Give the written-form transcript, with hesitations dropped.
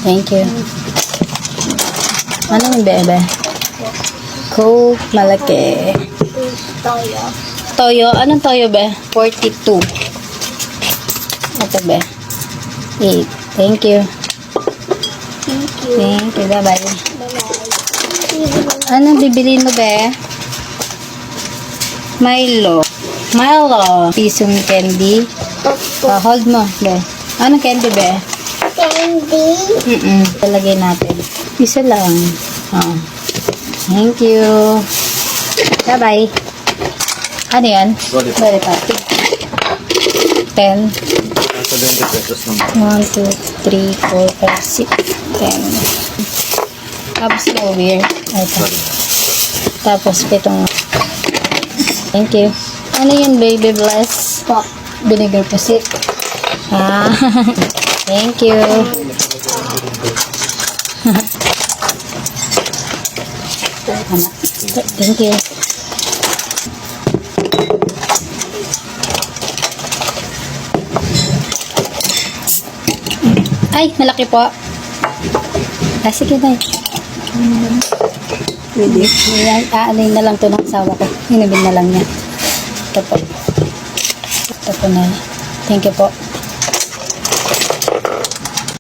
Thank you. Ano yung bebe? Coke, malaki. Toyo. Toyo, anong toyo be? 42. Ito be? 8. Thank you. Thank you. Thank you, bye-bye. Bye-bye. Anong bibili mo be? Milo. Milo. Pisong candy. Hold mo, be. Anong candy be? Candy. Talagay natin. Isa lang. Thank you. Bye-bye. Ano yan? Very happy. 10. Nasa 20 pesos naman. 1, 2, 3, 4, 5, 6, 10. Tapos over. Ito. Tapos pitong. Thank you. Ano yun, baby bless? Binigay po si. Thank you. Thank you. Ay, malaki po. Sige na. Pwede. Aanay na lang to ng asawa ko. Hinabin na lang niya. Ito po. Ito po na. Thank you po.